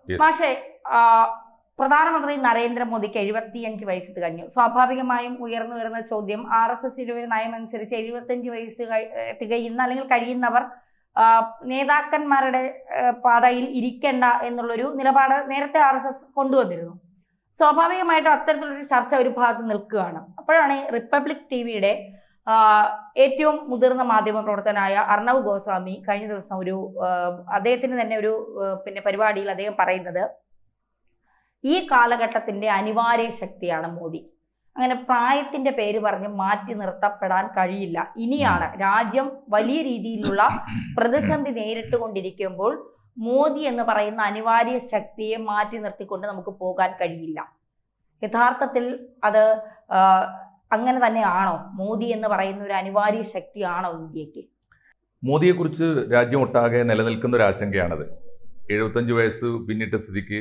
പക്ഷേ പ്രധാനമന്ത്രി നരേന്ദ്രമോദിക്ക് 75 വയസ്സ് തികഞ്ഞു. സ്വാഭാവികമായും ഉയർന്നു വരുന്ന ചോദ്യം, RSSന്റെ ഒരു നയമനുസരിച്ച് 75 വയസ്സ് തികയുന്ന അല്ലെങ്കിൽ കഴിയുന്നവർ നേതാക്കന്മാരുടെ പാതയിൽ ഇരിക്കേണ്ട എന്നുള്ളൊരു നിലപാട് നേരത്തെ RSS കൊണ്ടുവന്നിരുന്നു. സ്വാഭാവികമായിട്ടും അത്തരത്തിലൊരു ചർച്ച ഒരു ഭാഗത്ത് നിൽക്കുകയാണ്. അപ്പോഴാണ് റിപ്പബ്ലിക് TVയുടെ ഏറ്റവും മുതിർന്ന മാധ്യമ പ്രവർത്തകനായ അർണവ് ഗോസ്വാമി കഴിഞ്ഞ ദിവസം അദ്ദേഹത്തിന് തന്നെ ഒരു പരിപാടിയിൽ അദ്ദേഹം പറയുന്നത്, ഈ കാലഘട്ടത്തിന്റെ അനിവാര്യ ശക്തിയാണ് മോദി. അങ്ങനെ പ്രായത്തിന്റെ പേര് പറഞ്ഞ് മാറ്റി നിർത്തപ്പെടാൻ കഴിയില്ല. ഇനിയാണ് രാജ്യം വലിയ രീതിയിലുള്ള പ്രതിസന്ധി നേരിട്ടുകൊണ്ടിരിക്കുമ്പോൾ മോദി എന്ന് പറയുന്ന അനിവാര്യ ശക്തിയെ മാറ്റി നിർത്തിക്കൊണ്ട് നമുക്ക് പോകാൻ കഴിയില്ല. യഥാർത്ഥത്തിൽ അത് അങ്ങനെ തന്നെയാണോ? മോദി എന്ന് പറയുന്ന ഒരു അനിവാര്യ ശക്തിയാണോ ഇന്ത്യക്ക്? മോദിയെക്കുറിച്ച് രാജ്യമൊട്ടാകെ നിലനിൽക്കുന്ന ഒരു ആശങ്കയാണത്. 75 വയസ്സ് പിന്നിട്ട സ്ഥിതിക്ക്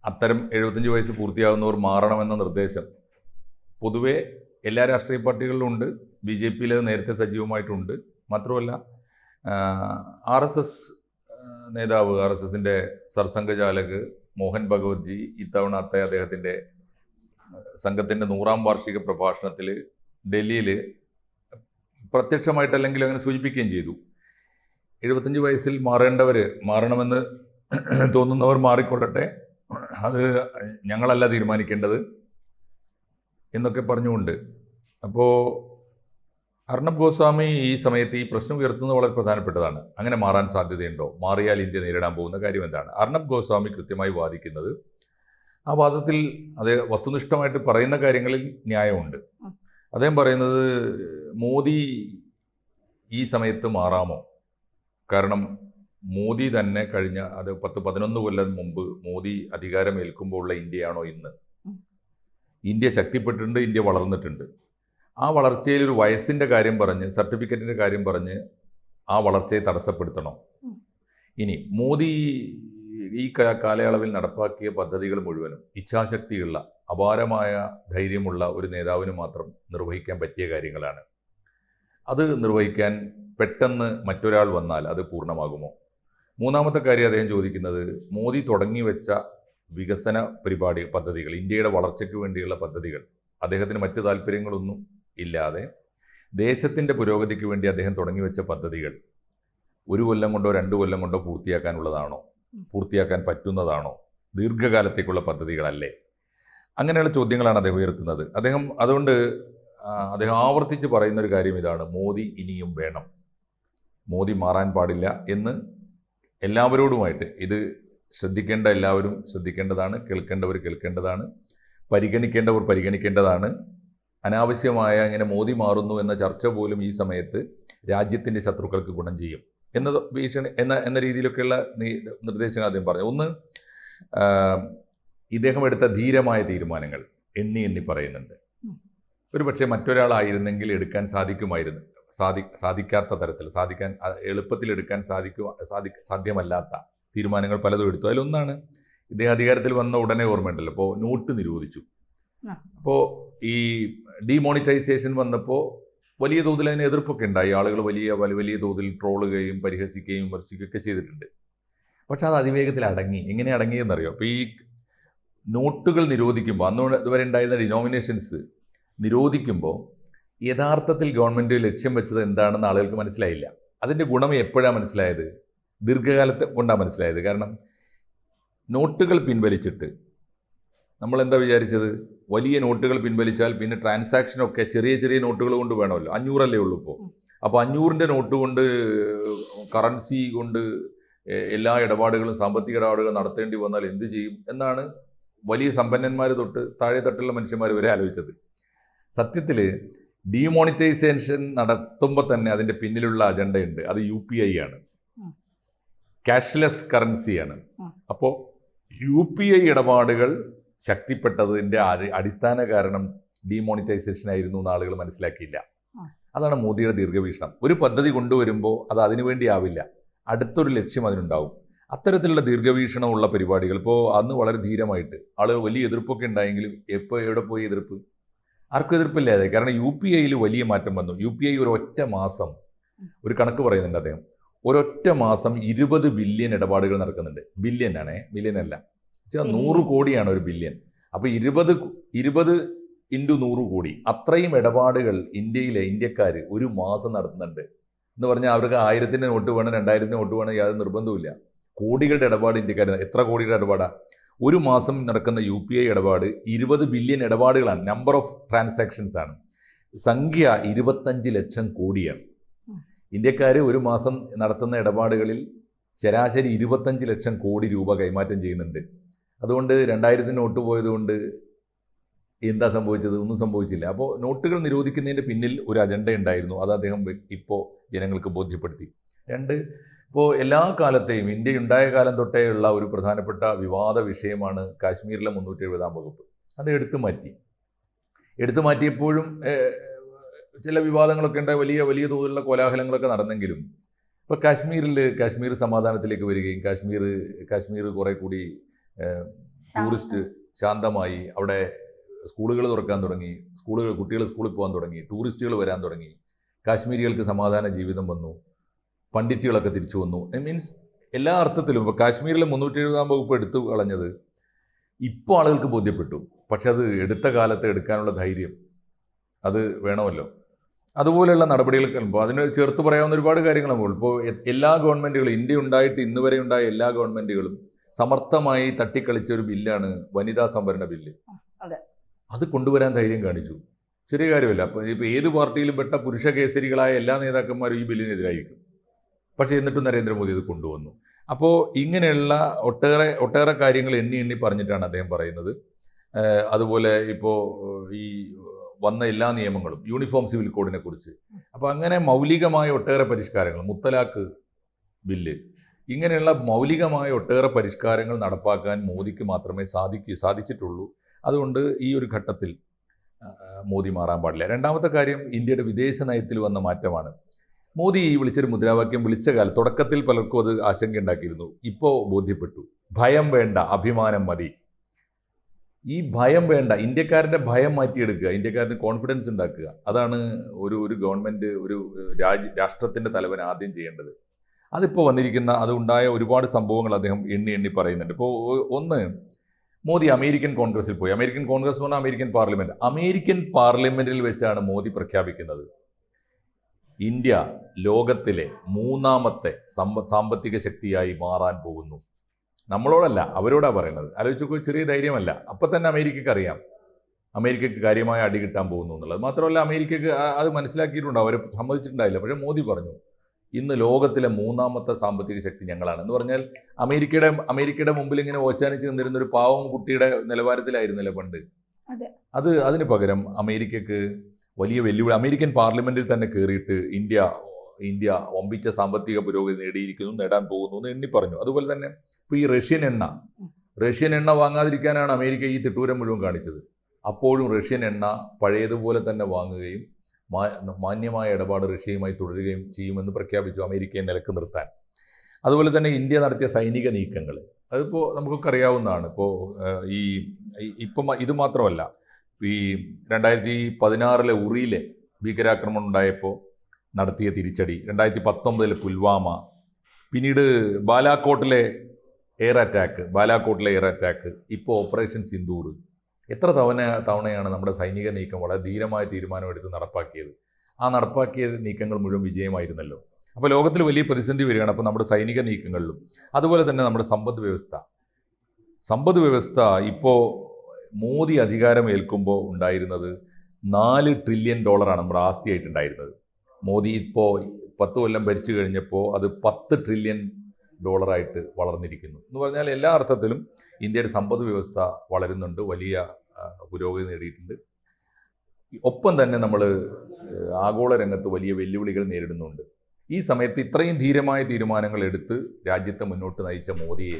അത്തരം 75 വയസ്സ് പൂർത്തിയാകുന്നവർ മാറണമെന്ന നിർദ്ദേശം പൊതുവെ എല്ലാ രാഷ്ട്രീയ പാർട്ടികളിലും ഉണ്ട്. BJPയിൽ നേരത്തെ സജീവമായിട്ടുണ്ട്. മാത്രമല്ല RSS നേതാവ്, RSSന്റെ സർസംഘചാലക് മോഹൻ ഭഗവത്ജി ഇത്തവണ അദ്ദേഹത്തിൻ്റെ സംഘത്തിൻ്റെ 100ാം വാർഷിക പ്രഭാഷണത്തിൽ ഡൽഹിയിൽ പ്രത്യക്ഷമായിട്ടല്ലെങ്കിൽ അങ്ങനെ സൂചിപ്പിക്കുകയും ചെയ്തു. 75 വയസ്സിൽ മാറണമെന്ന് തോന്നുന്നവർ മാറിക്കൊള്ളട്ടെ, അത് ഞങ്ങളല്ല തീരുമാനിക്കേണ്ടത് എന്നൊക്കെ പറഞ്ഞുകൊണ്ട്. അപ്പോൾ അർണബ് ഗോസ്വാമി ഈ സമയത്ത് ഈ പ്രശ്നം ഉയർത്തുന്നത് വളരെ പ്രധാനപ്പെട്ടതാണ്. അങ്ങനെ മാറാൻ സാധ്യതയുണ്ടോ? മാറിയാൽ ഇന്ത്യ നേരിടാൻ പോകുന്ന കാര്യം എന്താണ്? അർണബ് ഗോസ്വാമി കൃത്യമായി വാദിക്കുന്നത്, ആ വാദത്തിൽ അത് വസ്തുനിഷ്ഠമായിട്ട് പറയുന്ന കാര്യങ്ങളിൽ ന്യായമുണ്ട്. അദ്ദേഹം പറയുന്നത്, മോദി ഈ സമയത്ത് മാറാമോ? കാരണം മോദി തന്നെ കഴിഞ്ഞ 10-11 കൊല്ലം മുമ്പ് മോദി അധികാരമേൽക്കുമ്പോൾ ഉള്ള ഇന്ത്യയാണോ ഇന്ന്? ഇന്ത്യ ശക്തിപ്പെട്ടിട്ടുണ്ട്, ഇന്ത്യ വളർന്നിട്ടുണ്ട്. ആ വളർച്ചയിൽ ഒരു വയസ്സിൻ്റെ കാര്യം പറഞ്ഞ്, സർട്ടിഫിക്കറ്റിൻ്റെ കാര്യം പറഞ്ഞ് ആ വളർച്ചയെ തടസ്സപ്പെടുത്തണോ? ഇനി മോദി ഈ കാലയളവിൽ നടപ്പാക്കിയ പദ്ധതികൾ മുഴുവനും ഇച്ഛാശക്തിയുള്ള, അപാരമായ ധൈര്യമുള്ള ഒരു നേതാവിന് മാത്രം നിർവഹിക്കാൻ പറ്റിയ കാര്യങ്ങളാണ്. അത് നിർവഹിക്കാൻ പെട്ടെന്ന് മറ്റൊരാൾ വന്നാൽ അത് പൂർണ്ണമാകുമോ? മൂന്നാമത്തെ കാര്യം അദ്ദേഹം ചോദിക്കുന്നത്, മോദി തുടങ്ങി വെച്ച വികസന പദ്ധതികൾ, ഇന്ത്യയുടെ വളർച്ചയ്ക്ക് വേണ്ടിയുള്ള പദ്ധതികൾ, അദ്ദേഹത്തിന് മറ്റ് താല്പര്യങ്ങളൊന്നും ഇല്ലാതെ ദേശത്തിൻ്റെ പുരോഗതിക്ക് വേണ്ടി അദ്ദേഹം തുടങ്ങി വെച്ച പദ്ധതികൾ 1 കൊല്ലം കൊണ്ടോ 2 കൊല്ലം കൊണ്ടോ പൂർത്തിയാക്കാനുള്ളതാണോ? പൂർത്തിയാക്കാൻ പറ്റുന്നതാണോ? ദീർഘകാലത്തേക്കുള്ള പദ്ധതികളല്ലേ? അങ്ങനെയുള്ള ചോദ്യങ്ങളാണ് അദ്ദേഹം ഉയർത്തുന്നത്. അതുകൊണ്ട് അദ്ദേഹം ആവർത്തിച്ച് പറയുന്ന ഒരു കാര്യം ഇതാണ്, മോദി ഇനിയും വേണം, മോദി മാറാൻ പാടില്ല എന്ന് എല്ലാവരോടുമായിട്ട്. ഇത് എല്ലാവരും ശ്രദ്ധിക്കേണ്ടതാണ്, കേൾക്കേണ്ടവർ കേൾക്കേണ്ടതാണ്, പരിഗണിക്കേണ്ടവർ പരിഗണിക്കേണ്ടതാണ്. അനാവശ്യമായ ഇങ്ങനെ മോദി മാറുന്നു എന്ന ചർച്ച പോലും ഈ സമയത്ത് രാജ്യത്തിൻ്റെ ശത്രുക്കൾക്ക് ഗുണം ചെയ്യും എന്ന രീതിയിലൊക്കെയുള്ള നിർദ്ദേശങ്ങൾ അദ്ദേഹം പറഞ്ഞു. ഒന്ന്, ഇദ്ദേഹം എടുത്ത ധീരമായ തീരുമാനങ്ങൾ എണ്ണി പറയുന്നുണ്ട്. ഒരു പക്ഷേ മറ്റൊരാളായിരുന്നെങ്കിൽ എടുക്കാൻ സാധിക്കാത്ത തരത്തിൽ, എളുപ്പത്തിൽ എടുക്കാൻ സാധ്യമല്ലാത്ത തീരുമാനങ്ങൾ പലതും എടുത്തു. അതിലൊന്നാണ്, ഇദ്ദേഹം അധികാരത്തിൽ വന്ന ഉടനെ ഓർമ്മയുണ്ടല്ലോ, അപ്പോൾ നോട്ട് നിരോധിച്ചു. അപ്പോൾ ഈ ഡീമോണിറ്റൈസേഷൻ വന്നപ്പോൾ വലിയ തോതിൽ അതിന് എതിർപ്പൊക്കെ ഉണ്ടായി. ആളുകൾ വലിയ തോതിൽ ട്രോളുകയും പരിഹസിക്കുകയും വിമർശിക്കുകയൊക്കെ ചെയ്തിട്ടുണ്ട്. പക്ഷെ അത് അതിവേഗത്തിൽ അടങ്ങി. എങ്ങനെ അടങ്ങിയെന്നറിയോ? അപ്പോൾ ഈ നോട്ടുകൾ നിരോധിക്കുമ്പോൾ, അന്ന് ഇതുവരെ ഉണ്ടായിരുന്ന ഡിനോമിനേഷൻസ് നിരോധിക്കുമ്പോൾ യഥാർത്ഥത്തിൽ ഗവൺമെൻറ് ലക്ഷ്യം വെച്ചത് എന്താണെന്ന് ആളുകൾക്ക് മനസ്സിലായില്ല. അതിൻ്റെ ഗുണം എപ്പോഴാണ് മനസ്സിലായത്? ദീർഘകാലത്തെ കൊണ്ടാണ് മനസ്സിലായത്. കാരണം നോട്ടുകൾ പിൻവലിച്ചിട്ട് നമ്മളെന്താ വിചാരിച്ചത്? വലിയ നോട്ടുകൾ പിൻവലിച്ചാൽ പിന്നെ ട്രാൻസാക്ഷനൊക്കെ ചെറിയ നോട്ടുകൾ കൊണ്ട് വേണമല്ലോ. 500 ഉള്ളൂ ഇപ്പോൾ. അപ്പോൾ 500ൻ്റെ നോട്ട് കൊണ്ട്, കറൻസി കൊണ്ട് എല്ലാ ഇടപാടുകളും, സാമ്പത്തിക ഇടപാടുകളും നടത്തേണ്ടി വന്നാൽ എന്ത് ചെയ്യും എന്നാണ് വലിയ സമ്പന്നന്മാർ തൊട്ട് താഴെ തട്ടുള്ള മനുഷ്യന്മാർ വരെ ആലോചിച്ചത്. സത്യത്തിൽ ഡീമോണിറ്റൈസേഷൻ നടത്തുമ്പോൾ തന്നെ അതിൻ്റെ പിന്നിലുള്ള അജണ്ടയുണ്ട്. അത് UPI ആണ്, ക്യാഷ്ലെസ് കറൻസിയാണ്. അപ്പോൾ UPI ഇടപാടുകൾ ശക്തിപ്പെട്ടതിൻ്റെ അടിസ്ഥാന കാരണം ഡീമോണിറ്റൈസേഷൻ ആയിരുന്നു എന്ന് ആളുകൾ മനസ്സിലാക്കിയില്ല. അതാണ് മോദിയുടെ ദീർഘവീക്ഷണം. ഒരു പദ്ധതി കൊണ്ടുവരുമ്പോൾ അത് അതിനുവേണ്ടി ആവില്ല, അടുത്തൊരു ലക്ഷ്യം അതിനുണ്ടാവും. അത്തരത്തിലുള്ള ദീർഘവീക്ഷണമുള്ള പരിപാടികൾ. ഇപ്പോൾ അന്ന് വളരെ ധീരമായിട്ട് ആളുകൾ, വലിയ എതിർപ്പൊക്കെ ഉണ്ടായെങ്കിലും എവിടെ പോയി എതിർപ്പ്? ആർക്കും എതിർപ്പില്ലാതെ. കാരണം UPIയിൽ വലിയ മാറ്റം വന്നു. UPI ഒരു ഒറ്റ മാസം, ഒരു കണക്ക് പറയുന്നുണ്ട് അദ്ദേഹം, ഒരൊറ്റ മാസം 20 ബില്യൺ ഇടപാടുകൾ നടക്കുന്നുണ്ട്. ബില്യൺ ആണേ, മില്യൺ അല്ല. 100 കോടിയാണ് ഒരു ബില്യൺ. അപ്പോൾ 20 ഇൻറ്റു 100 കോടി, അത്രയും ഇടപാടുകൾ ഇന്ത്യക്കാർ ഒരു മാസം നടത്തുന്നുണ്ട് എന്ന് പറഞ്ഞാൽ അവർക്ക് 1000-ന്റെ നോട്ട് വേണം, 2000-ന്റെ നോട്ട് വേണം, യാതൊരു നിർബന്ധവുമില്ല. കോടികളുടെ ഇടപാട് ഇന്ത്യക്കാർ. എത്ര കോടിയുടെ ഇടപാടാണ് ഒരു മാസം നടക്കുന്ന UPI ഇടപാട്? 20 ബില്യൺ ഇടപാടുകളാണ്. നമ്പർ ഓഫ് ട്രാൻസാക്ഷൻസ് ആണ്. സംഖ്യ 25 ലക്ഷം കോടിയാണ്. ഇന്ത്യക്കാർ ഒരു മാസം നടത്തുന്ന ഇടപാടുകളിൽ ശരാശരി 25 ലക്ഷം കോടി രൂപ കൈമാറ്റം ചെയ്യുന്നുണ്ട്. അതുകൊണ്ട് 2000-ന്റെ നോട്ട് പോയതുകൊണ്ട് എന്താ സംഭവിച്ചത്? ഒന്നും സംഭവിച്ചില്ല. അപ്പോൾ നോട്ടുകൾ നിരോധിക്കുന്നതിൻ്റെ പിന്നിൽ ഒരു അജണ്ട ഉണ്ടായിരുന്നു. അത് അദ്ദേഹം ഇപ്പോൾ ജനങ്ങൾക്ക് ബോധ്യപ്പെടുത്തി. 2, ഇപ്പോൾ എല്ലാ കാലത്തെയും ഇന്ത്യ ഉണ്ടായ കാലം തൊട്ടേ ഉള്ള ഒരു പ്രധാനപ്പെട്ട വിവാദ വിഷയമാണ് കാശ്മീരിലെ 370-ാം വകുപ്പ്. അത് എടുത്തു മാറ്റിയപ്പോഴും ചില വിവാദങ്ങളൊക്കെ ഉണ്ടായി, വലിയ തോതിലുള്ള കോലാഹലങ്ങളൊക്കെ നടന്നെങ്കിലും ഇപ്പോൾ കാശ്മീർ സമാധാനത്തിലേക്ക് വരികയും കാശ്മീർ കുറേ കൂടി ടൂറിസ്റ്റ് ശാന്തമായി, അവിടെ സ്കൂളുകൾ തുറക്കാൻ തുടങ്ങി, കുട്ടികൾ സ്കൂളിൽ പോകാൻ തുടങ്ങി, ടൂറിസ്റ്റുകൾ വരാൻ തുടങ്ങി, കാശ്മീരികൾക്ക് സമാധാന ജീവിതം വന്നു, പണ്ഡിറ്റുകളൊക്കെ തിരിച്ചു വന്നു. മീൻസ് എല്ലാ അർത്ഥത്തിലും ഇപ്പോൾ കാശ്മീരിലെ 370-ാം വകുപ്പ് എടുത്തു കളഞ്ഞത് ഇപ്പോൾ ആളുകൾക്ക് ബോധ്യപ്പെട്ടു. പക്ഷെ അത് എടുത്ത കാലത്ത് എടുക്കാനുള്ള ധൈര്യം അത് വേണമല്ലോ. അതുപോലെയുള്ള നടപടികൾക്ക് ഇപ്പോൾ അതിന് ചേർത്ത് പറയാവുന്ന ഒരുപാട് കാര്യങ്ങളാണ്. ഇപ്പോൾ എല്ലാ ഗവൺമെൻറ്റുകളും, ഇന്ത്യ ഉണ്ടായിട്ട് ഇന്ന് വരെ ഉണ്ടായ എല്ലാ ഗവൺമെൻറ്റുകളും സമർത്ഥമായി തട്ടിക്കളിച്ച ഒരു ബില്ലാണ് വനിതാ സംവരണ ബില്ല്. അത് കൊണ്ടുവരാൻ ധൈര്യം കാണിച്ചു. ചെറിയ കാര്യമല്ല. ഇപ്പോൾ ഏത് പാർട്ടിയിലും പെട്ട പുരുഷ കേസരികളായ എല്ലാ നേതാക്കന്മാരും ഈ ബില്ലിനെതിരായിരിക്കും. പക്ഷേ എന്നിട്ടും നരേന്ദ്രമോദി ഇത് കൊണ്ടുവന്നു. അപ്പോൾ ഇങ്ങനെയുള്ള ഒട്ടേറെ കാര്യങ്ങൾ എണ്ണി പറഞ്ഞിട്ടാണ് അദ്ദേഹം പറയുന്നത്. അതുപോലെ ഇപ്പോൾ ഈ വന്ന എല്ലാ നിയമങ്ങളും, യൂണിഫോം സിവിൽ കോഡിനെ കുറിച്ച്, അപ്പോൾ അങ്ങനെ മൗലികമായ ഒട്ടേറെ പരിഷ്കാരങ്ങൾ, മുത്തലാഖ് ബില്ല്, ഇങ്ങനെയുള്ള മൗലികമായ ഒട്ടേറെ പരിഷ്കാരങ്ങൾ നടപ്പാക്കാൻ മോദിക്ക് മാത്രമേ സാധിച്ചിട്ടുള്ളൂ. അതുകൊണ്ട് ഈ ഒരു ഘട്ടത്തിൽ മോദി മാറാൻ പാടില്ല. രണ്ടാമത്തെ കാര്യം, ഇന്ത്യയുടെ വിദേശ നയത്തിൽ വന്ന മാറ്റമാണ്. മോദി വിളിച്ചൊരു മുദ്രാവാക്യം വിളിച്ച കാലം തുടക്കത്തിൽ പലർക്കും അത് ആശങ്കയുണ്ടാക്കിയിരുന്നു. ഇപ്പോൾ ബോധ്യപ്പെട്ടു. ഭയം വേണ്ട, അഭിമാനം മതി. ഈ ഭയം വേണ്ട, ഇന്ത്യക്കാരൻ്റെ ഭയം മാറ്റിയെടുക്കുക, ഇന്ത്യക്കാരന് കോൺഫിഡൻസ് ഉണ്ടാക്കുക. അതാണ് ഒരു ഗവൺമെൻറ്, ഒരു രാഷ്ട്രത്തിൻ്റെ തലവൻ ആദ്യം ചെയ്യേണ്ടത്. അതിപ്പോൾ അതുണ്ടായ ഒരുപാട് സംഭവങ്ങൾ അദ്ദേഹം എണ്ണി പറയുന്നുണ്ട്. ഇപ്പോൾ ഒന്ന്, മോദി അമേരിക്കൻ കോൺഗ്രസിൽ പോയി. അമേരിക്കൻ കോൺഗ്രസ് എന്ന് പറഞ്ഞാൽ അമേരിക്കൻ പാർലമെൻറ്റിൽ വെച്ചാണ് മോദി പ്രഖ്യാപിക്കുന്നത് ഇന്ത്യ ലോകത്തിലെ 3ാമത്തെ സാമ്പത്തിക ശക്തിയായി മാറാൻ പോകുന്നു. നമ്മളോടല്ല, അവരോടാണ് പറയുന്നത്. ആലോചിച്ചൊക്കെ, ചെറിയ ധൈര്യമല്ല. അപ്പം തന്നെ അമേരിക്കയ്ക്ക് അറിയാം അമേരിക്കയ്ക്ക് കാര്യമായ അടി കിട്ടാൻ പോകുന്നു എന്നുള്ളത്. മാത്രമല്ല, അമേരിക്കയ്ക്ക് അത് മനസ്സിലാക്കിയിട്ടുണ്ടാവും, അവർ സമ്മതിച്ചിട്ടുണ്ടായില്ല. പക്ഷേ മോദി പറഞ്ഞു, ഇന്ന് ലോകത്തിലെ 3ാമത്തെ സാമ്പത്തിക ശക്തി ഞങ്ങളാണ് എന്ന് പറഞ്ഞാൽ അമേരിക്കയുടെ മുമ്പിൽ ഇങ്ങനെ ഓച്ചാനിച്ച് നിന്നിരുന്ന ഒരു പാവം കുട്ടിയുടെ നിലവാരത്തിലായിരുന്നില്ല പണ്ട്. അതിന് പകരം അമേരിക്കക്ക് വലിയ വെല്ലുവിളി, അമേരിക്കൻ പാർലമെന്റിൽ തന്നെ കയറിയിട്ട് ഇന്ത്യ വമ്പിച്ച സാമ്പത്തിക പുരോഗതി നേടാൻ പോകുന്നു എന്ന് എണ്ണി പറഞ്ഞു. അതുപോലെ തന്നെ ഇപ്പോൾ ഈ റഷ്യൻ എണ്ണ വാങ്ങാതിരിക്കാനാണ് അമേരിക്ക ഈ തിട്ടൂരം മുഴുവൻ കാണിച്ചത്. അപ്പോഴും റഷ്യൻ എണ്ണ പഴയതുപോലെ തന്നെ വാങ്ങുകയും മാന്യമായ ഇടപാട് റഷ്യയുമായി തുടരുകയും ചെയ്യുമെന്ന് പ്രഖ്യാപിച്ചു, അമേരിക്കയെ നിലക്ക് നിർത്താൻ. അതുപോലെ തന്നെ ഇന്ത്യ നടത്തിയ സൈനിക നീക്കങ്ങൾ, അതിപ്പോൾ നമുക്കൊക്കെ അറിയാവുന്നതാണ്. ഇപ്പം ഇത് മാത്രമല്ല, ഈ 2016 ഉറിയിലെ ഭീകരാക്രമണം ഉണ്ടായപ്പോൾ നടത്തിയ തിരിച്ചടി, 2019 പുൽവാമ, പിന്നീട് ബാലാക്കോട്ടിലെ എയർ അറ്റാക്ക്, ഇപ്പോൾ ഓപ്പറേഷൻ സിന്ദൂർ. എത്ര തവണയാണ് നമ്മുടെ സൈനിക നീക്കം വളരെ ധീരമായ തീരുമാനമെടുത്ത് നടപ്പാക്കിയത്. ആ നടപ്പാക്കിയ നീക്കങ്ങൾ മുഴുവൻ വിജയമായിരുന്നല്ലോ. അപ്പോൾ ലോകത്തിൽ വലിയ പ്രതിസന്ധി വരികയാണ്. അപ്പോൾ നമ്മുടെ സൈനിക നീക്കങ്ങളിലും അതുപോലെ തന്നെ നമ്മുടെ സമ്പദ് വ്യവസ്ഥ ഇപ്പോൾ മോദി അധികാരം ഏൽക്കുമ്പോൾ ഉണ്ടായിരുന്നത് $4 ട്രില്യൺ നമ്മുടെ ആസ്തിയായിട്ടുണ്ടായിരുന്നത്. മോദി ഇപ്പോൾ 10 കൊല്ലം ഭരിച്ചു കഴിഞ്ഞപ്പോൾ അത് $10 ട്രില്യൺ ആയിട്ട് വളർന്നിരിക്കുന്നു എന്ന് പറഞ്ഞാൽ എല്ലാ അർത്ഥത്തിലും ഇന്ത്യയുടെ സമ്പദ് വ്യവസ്ഥ വളരുന്നുണ്ട്, വലിയ പുരോഗതി നേടിയിട്ടുണ്ട്. ഒപ്പം തന്നെ നമ്മൾ ആഗോള രംഗത്ത് വലിയ വെല്ലുവിളികൾ നേരിടുന്നുണ്ട്. ഈ സമയത്ത് ഇത്രയും ധീരമായ തീരുമാനങ്ങൾ എടുത്ത് രാജ്യത്തെ മുന്നോട്ട് നയിച്ച മോദിയെ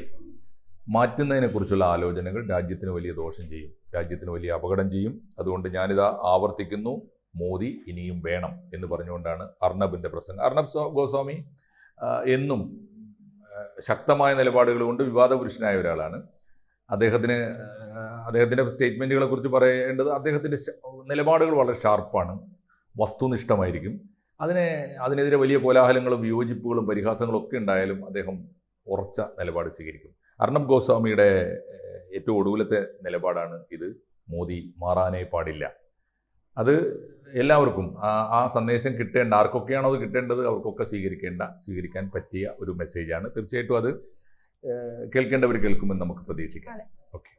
മാറ്റുന്നതിനെക്കുറിച്ചുള്ള ആലോചനകൾ രാജ്യത്തിന് വലിയ ദോഷം ചെയ്യും, രാജ്യത്തിന് വലിയ അപകടം ചെയ്യും. അതുകൊണ്ട് ഞാനിതാ ആവർത്തിക്കുന്നു, മോദി ഇനിയും വേണം എന്ന് പറഞ്ഞുകൊണ്ടാണ് അർണബിൻ്റെ പ്രസംഗം. അർണബ് ഗോസ്വാമി എന്നും ശക്തമായ നിലപാടുകൾ കൊണ്ട് വിവാദപുരുഷനായ ഒരാളാണ്. അദ്ദേഹത്തിൻ്റെ സ്റ്റേറ്റ്മെൻറ്റുകളെ കുറിച്ച് പറയേണ്ടത്, അദ്ദേഹത്തിൻ്റെ നിലപാടുകൾ വളരെ ഷാർപ്പാണ്, വസ്തുനിഷ്ഠമായിരിക്കും. അതിനെതിരെ വലിയ കോലാഹലങ്ങളും വിയോജിപ്പുകളും പരിഹാസങ്ങളും ഒക്കെ ഉണ്ടായാലും അദ്ദേഹം ഉറച്ച നിലപാട് സ്വീകരിക്കും. അർണബ് ഗോസ്വാമിയുടെ ഏറ്റവും ഒടുവിലത്തെ നിലപാടാണ് ഇത്. മോദി മാറാനേ പാടില്ല. അത് എല്ലാവർക്കും ആ സന്ദേശം കിട്ടേണ്ട, ആർക്കൊക്കെയാണോ അത് കിട്ടേണ്ടത് അവർക്കൊക്കെ സ്വീകരിക്കാൻ പറ്റിയ ഒരു മെസ്സേജാണ്. തീർച്ചയായിട്ടും അത് കേൾക്കേണ്ടവർ കേൾക്കുമെന്ന് നമുക്ക് പ്രതീക്ഷിക്കാം. ഓക്കെ.